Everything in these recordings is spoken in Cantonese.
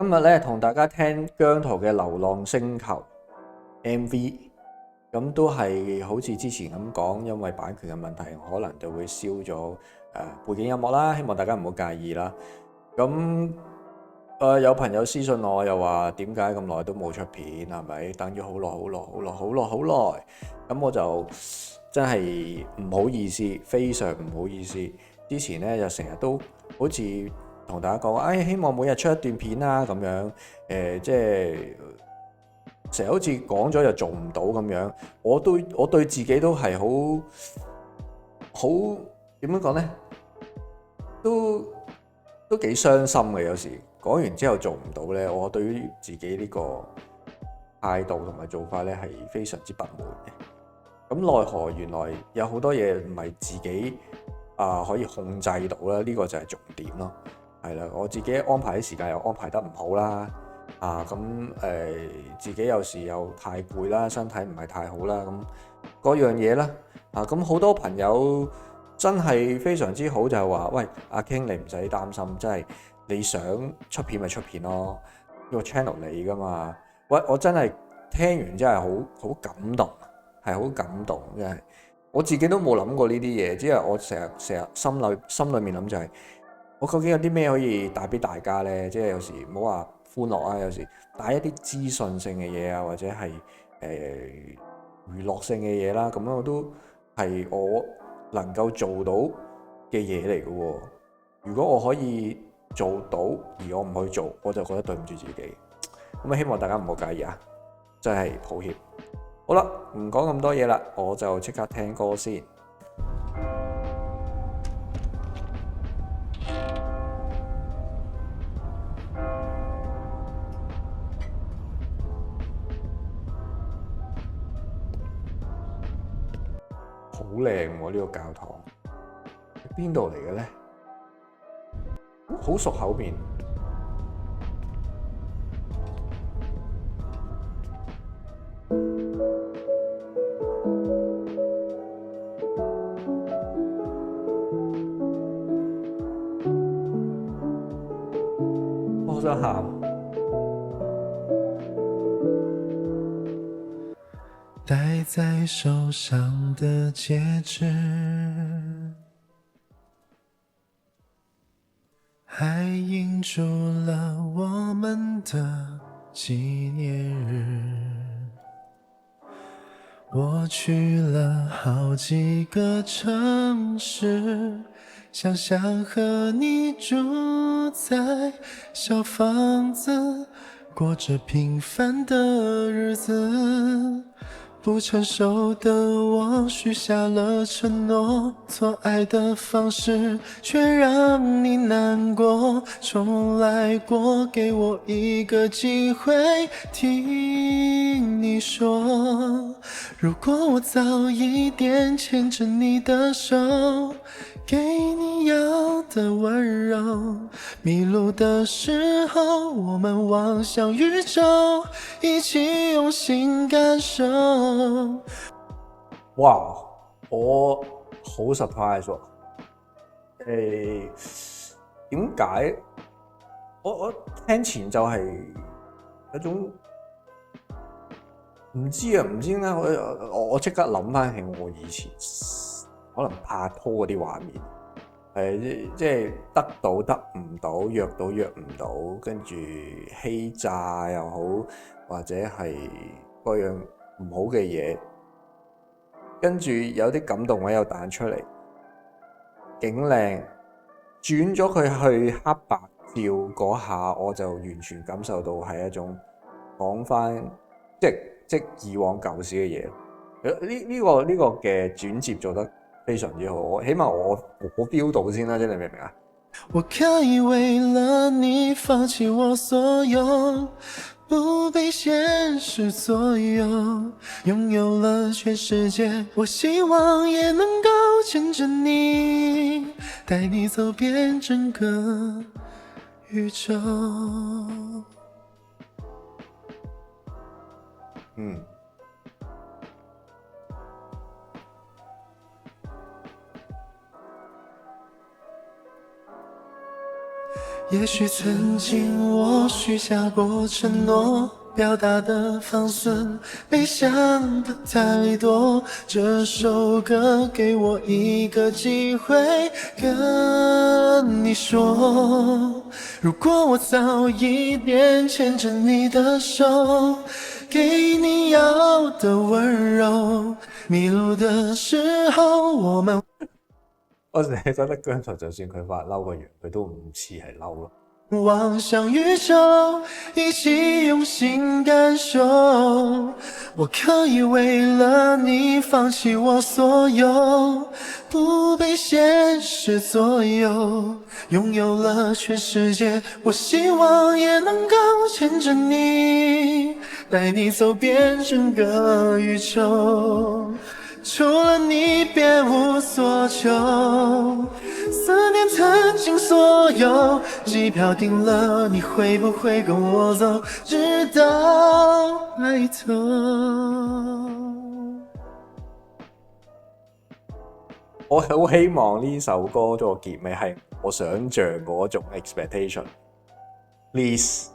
今日咧同大家聽姜濤嘅《流浪星球》MV，咁都係好似之前咁講，因為版權嘅問題，可能就會燒咗背景音樂啦，希望大家唔好介意啦。咁有朋友私信我，又話點解咁耐都冇出片，係咪等咗好耐好耐好耐好耐好耐？咁我就真係唔好意思，非常唔好意思。之前咧就成日都好似同大家講，希望每日出一段片啦咁樣，即係成日好似講咗又做唔到咁樣。我對自己都係好點樣講呢？都幾傷心嘅。有時講完之後做唔到呢，我對於自己呢個態度同埋做法呢係非常之不滿嘅。咁奈何原來有好多嘢唔係自己可以控制到啦，呢個就係重點咯。係啦，我自己安排啲時間又安排得唔好啦，自己有時又太攰啦，身體唔係太好啦，咁嗰樣嘢啦，咁好多朋友真係非常之好，就係話，喂，阿 King 你唔使擔心，真係你想出片咪出片咯，呢個 channel 你噶嘛。喂，我真係聽完真係好感動，係好感動，真係我自己都冇諗過呢啲嘢，只係我成日心裏面諗就係，我究竟有啲咩可以帶俾大家呢？即係有時唔好話歡樂啊，有時帶一啲資訊性嘅嘢啊，或者係娛樂性嘅嘢啦，咁樣我都係我能夠做到嘅嘢嚟嘅喎。如果我可以做到，而我唔去做，我就覺得對唔住自己。咁希望大家唔好介意啊，真係抱歉。好啦，唔講咁多嘢啦，我就即刻聽歌先。好靚喎，呢個教堂，邊度嚟嘅呢？好熟口面。我好想喊。戴在手上的戒指，还印住了我们的纪念日。我去了好几个城市，想象和你住在小房子，过着平凡的日子。不成熟的我许下了承诺，做爱的方式却让你难过。重来过，给我一个机会听你说，如果我早一点牵着你的手，给你要的温柔，迷路的时候我们望向宇宙，一起用心感受。哇！我好 surprise 喎。點解？我聽前奏係一種唔知啊，唔知點解我即刻諗翻起我以前可能拍拖嗰啲畫面，即係得到得唔到，約到約唔到，跟住欺詐又好，或者係各樣唔好嘅嘢，跟住有啲感動位又彈出嚟，景靚，轉咗佢去黑白照嗰下，我就完全感受到係一種講翻即以往舊時嘅嘢。呢個嘅轉接做得非常之好，起碼我 feel 到先啦，即係你明唔明啊？我可以为了你放弃我所有，不被现实左右，拥有了全世界，我希望也能够牵着你，带你走遍整个宇宙。嗯。也許曾經我許下過承諾，表達的方式沒想的太多，這首歌給我一個機會跟你說，如果我早一點牽着你的手，給你要的溫柔，迷路的時候我們我成日覺得姜濤就算佢發嬲個樣，佢都唔似係嬲咯。望向宇宙，一起用心感受。我可以為了你放棄我所有，不被現實左右，擁有了全世界。我希望也能夠牽着你，帶你走遍整個宇宙。除了你別無所求，思念曾經所有，機票訂了，你會不會跟我走，直到白頭。我好希望呢首歌嗰個結尾係我想像嗰種 expectation。Please。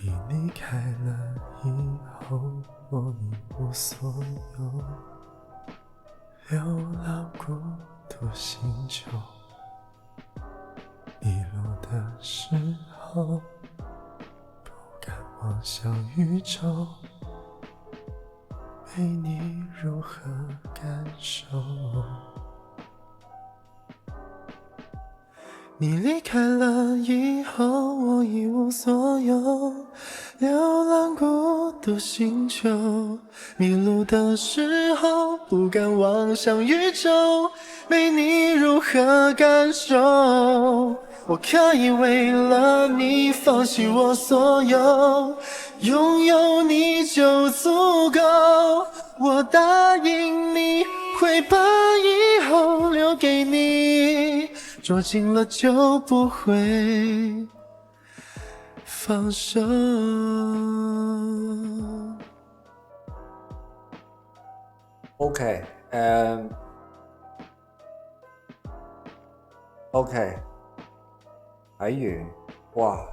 你離開了以後，我一無所有，流浪孤獨星球，迷路的時候，不敢望向宇宙，為你如何感受。你離開了以後，我一無所有，流浪孤獨星球，迷路的時候不敢望向宇宙，沒你如何感受？我可以為了你放棄我所有，擁有你就足夠。我答應你會把以後留給你，捉緊了就不會放手。OK， 睇完，哇，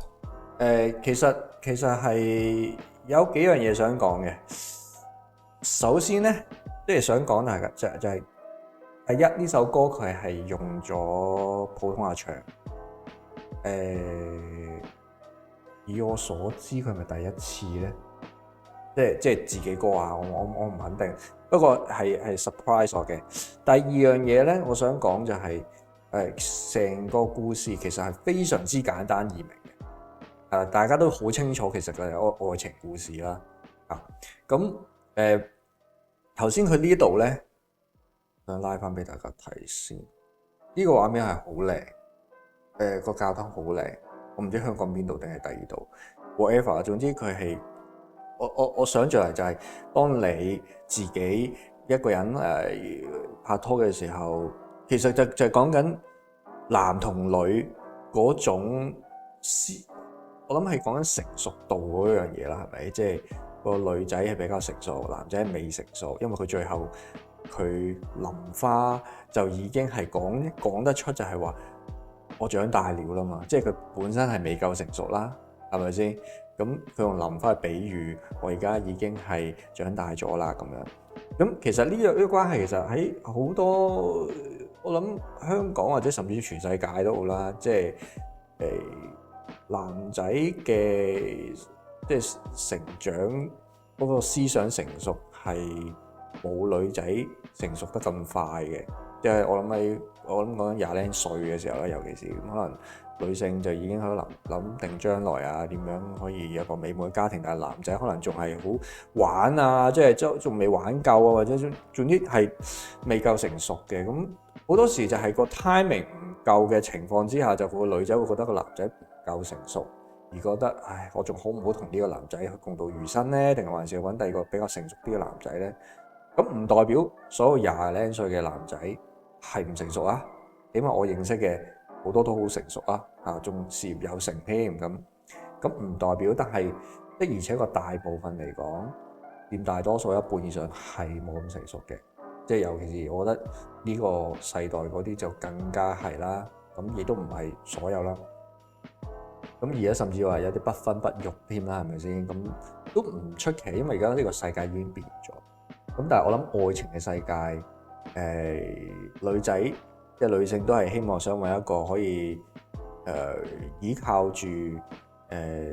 其實係有幾樣嘢想講嘅。首先咧，即係想講大家就係第一，呢首歌佢係用咗普通話唱。以我所知，佢係咪第一次咧？即係自己歌啊！我唔肯定，不過係 surprise 我嘅。第二樣嘢咧，我想講就係成個故事其實係非常之簡單易明嘅。大家都好清楚，其實佢係愛情故事啦。咁頭先佢呢度咧，想拉翻俾大家睇先。呢個畫面係好靚，個教堂好靚。我唔知香港邊度定係第二度 whatever。總之佢係我想像嚟就係當你自己一個人拍拖嘅時候，其實就係講緊男同女嗰種，我諗係講緊成熟度嗰樣嘢啦，係咪？即係個女仔係比較成熟，男仔係未成熟，因為佢最後佢淋花就已經係講得出就係話我長大了啦嘛，即係佢本身係未夠成熟啦，係咪先？咁佢用淋花去比喻我而家已經係長大咗啦咁樣。咁其實呢個關係其實喺好多，我諗香港或者甚至全世界都好啦，即係男仔嘅即係成長嗰個思想成熟係冇女仔成熟得咁快嘅。即係我諗講緊廿零歲嘅時候咧，尤其是可能女性就已經喺度諗定將來啊，點樣可以有一個美滿嘅家庭，但係男仔可能仲係好玩啊，即係仲未玩夠啊，或者總之係未夠成熟嘅。咁好多時就係個 timing 唔夠嘅情況之下，就個女仔會覺得個男仔唔夠成熟，而覺得唉，我仲好唔好同呢個男仔去共度餘生呢？定係還是揾第二個比較成熟啲嘅男仔呢？咁唔代表所有廿零歲嘅男仔係唔成熟啊，起碼我認識嘅好多都好成熟啊，仲事業有成添咁唔代表，但係的而且確大部分嚟講，佔大多數一半以上係冇咁成熟嘅，即係尤其是我覺得呢個世代嗰啲就更加係啦，咁亦都唔係所有啦。咁而家甚至話有啲不分不育添啦，係咪先？咁都唔出奇，因為而家呢個世界已經變咗。咁但係我諗愛情嘅世界，女仔即係女性都係希望想揾一個可以依靠住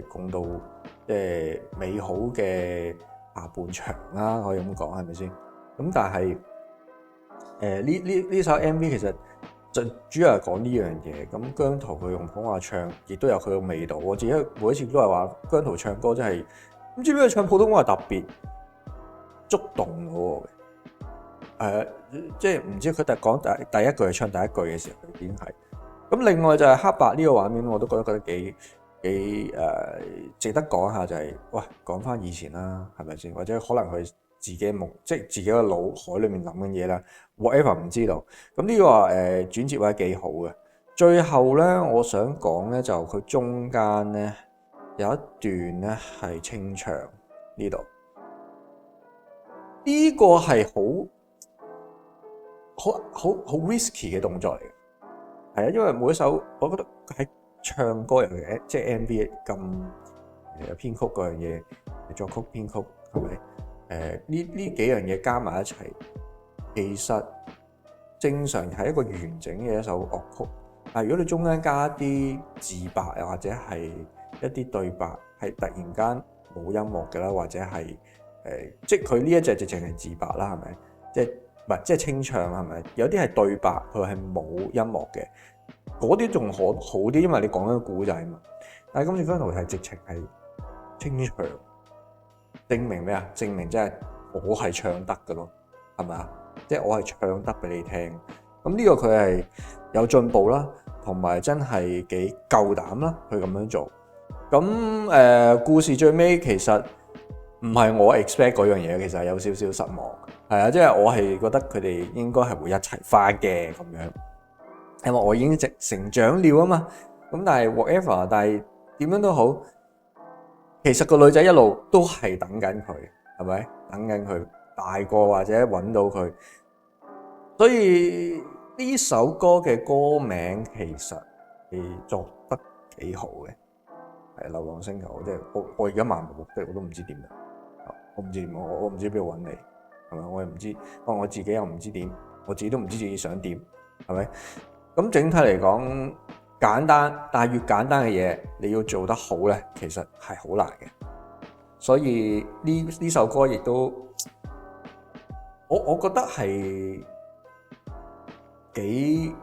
共度即係美好嘅下半場啦，可以咁講係咪先？咁但係呢首 MV 其實就主要係講呢樣嘢。咁姜濤佢用普通話唱，亦都有佢嘅味道。我自己每一次都係話姜濤唱歌真係唔知點解唱普通話特別觸動我嘅。即係唔知佢講第一句係唱第一句嘅時候，已經係咁。另外就係黑白呢個畫面，我都覺得幾值得講下，就係喂講翻以前啦，係咪先？或者可能佢自己即係自己個腦海裡面諗嘅嘢啦 ，whatever 唔知道。咁呢個轉接位幾好嘅。最後咧，我想講咧就佢中間咧有一段咧係清唱呢度，呢個係好 risky 嘅動作嚟嘅。係啊，因為每一首我覺得喺唱歌入嘅，即係 MV 咁編曲嗰樣嘢，作曲編曲係咪？呢幾樣嘢加埋一齊，其實正常係一個完整嘅一首樂曲。但係如果你中間加一啲自白，又或者係一啲對白，係突然間冇音樂嘅啦，或者係即係佢呢一隻直情係自白啦，係咪？即係唔係即係清唱係咪？有啲係對白，佢係冇音樂嘅，嗰啲仲好啲，因為你講緊個故仔嘛。但係今次姜濤係直情係清唱，證明咩啊？證明即係我係唱得嘅咯，係咪啊？即係我係唱得俾你聽。咁呢個佢係有進步啦，同埋真係幾夠膽啦，去咁樣做。咁故事最尾其實唔係我 expect 嗰樣嘢，其實係有少少失望。係啊，即係我係覺得佢哋應該係會一齊翻嘅咁樣，因為我已經成長了啊嘛。咁但係 whatever，但係點樣都好，其實個女仔一路都係等緊佢，係咪？等緊佢大個或者揾到佢。所以呢首歌嘅歌名其實係作得幾好嘅，係《流浪星球》。即係我而家漫無目的，我都唔知點樣，我唔知點，我唔知邊度揾你，係咪？我又唔知，可能我自己又唔知點，我自己都唔知自己想點，係咪？咁整體嚟講簡單，但係越簡單嘅嘢你要做得好咧，其實係好難嘅。所以呢首歌亦都我覺得係幾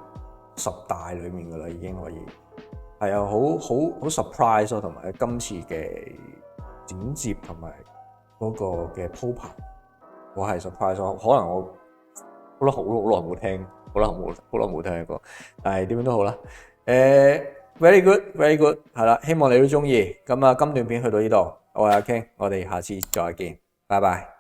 十大裏面噶啦，已經可以係啊，好 surprise 咯，同埋今次嘅剪接同埋嗰個嘅鋪排，我係 surprise 咯。可能我好耐冇聽，好耐冇聽過，但係點樣都好啦。very good 係啦，希望你都中意。咁啊，今段片去到呢度，我係阿 King，我哋下次再見，拜拜。